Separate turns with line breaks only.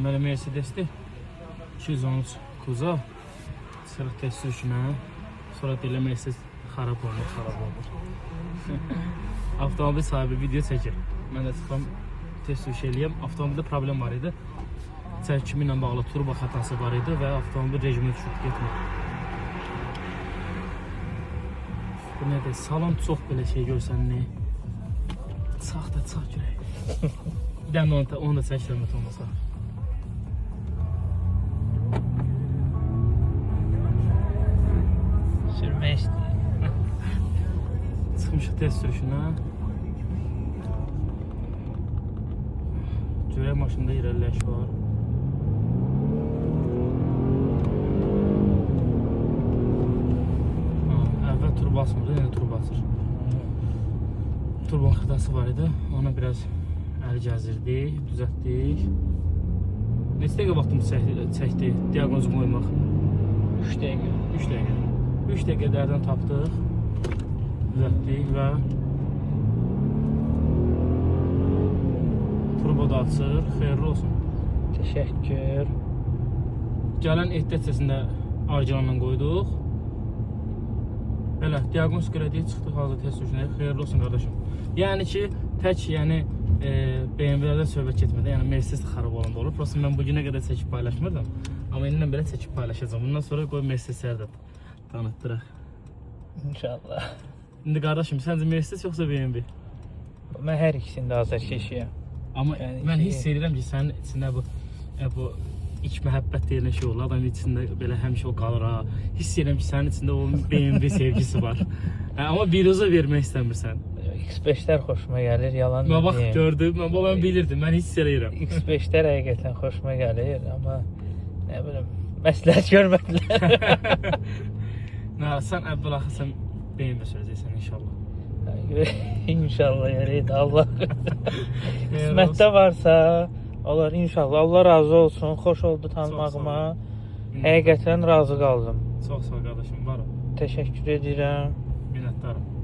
Deməli Mercedes-dir. 213 kuza. Sırf test sürüşünə. Sonra deyirlər Mercedes xarab olur. Avtomobil sahibi video çəkir. Mən də çıxdım test sürüş eləyəm. Avtomobildə problem var idi. Çəkimi ilə bağlı turbo xatası var idi və avtomobil rejimə düşüb getmir. Bu nədir? Salon çox belə şey görsənli. Çaq görək. Bir dənə onu da çəkirəm olmasa.
Sürmək istəyir.
Çıxmışıq test sürüşünə. Görək maşında irəliləyiş var. Əvvəl turbo basmırdı, yenə turbo basır. Turbon xatası var idi. Ona biraz əl gəzdirdik, düzəltdik. Neçə dəqiqə vaxtımız çəkdi diaqnozu qoymaq?
3 dəqiqə.
3 dəqiqə. 3 dəqiqələrdən tapdıq, düzəltdik və turbo da açır. Xeyirli olsun.
Təşəkkür.
Gələn ehtiyat səsində arcalanla qoyduq. Belə, diaqnoz elədik, çıxdıq hazır test sürüşünə. Xeyirli olsun qardaşım. Yəni ki, tək BMW-lərdən söhbət getmədi. Yəni Mercedes xarab olanda olur. Prosta mən bugünə qədər çəkib paylaşmırdım. Amma indi belə çəkib paylaşacağım. Bundan sonra qoy Mercedes-ləri də tanıtdıraq.
İnşallah.
İndi qardaşım, səncə Mercedes yoxsa BMW?
Mən hər ikisində azarkeşiyəm.
Amma
Yəni
mən hiss edirəm ki, sənin içində bu ilk məhəbbət deyilən şey olur. Adamın içində belə həmişə o qalır ha. Hiss edirəm ki, sənin içində o BMW sevgisi var. Amma biruza vermək istəmirsən.
X5-lər xoşuma gəlir, yalan
Mən bax
deyim.
gördüm, mən bilirdim, mən hiss edirəm.
X5-lər həqiqətən xoşuma gəlir, amma nə bilim, məsləhət görmədilər.
Sən əvvəl axı sən BMW sürəcəksən inşallah.
İnşallah yaraydı, Allah. Qismətdə varsa, olur inşallah. Allah razı olsun, xoş oldu tanımağıma. Həqiqətən razı qaldım.
Çox sağ ol qardaşım, var ol.
Təşəkkür edirəm.
Minnətdarım.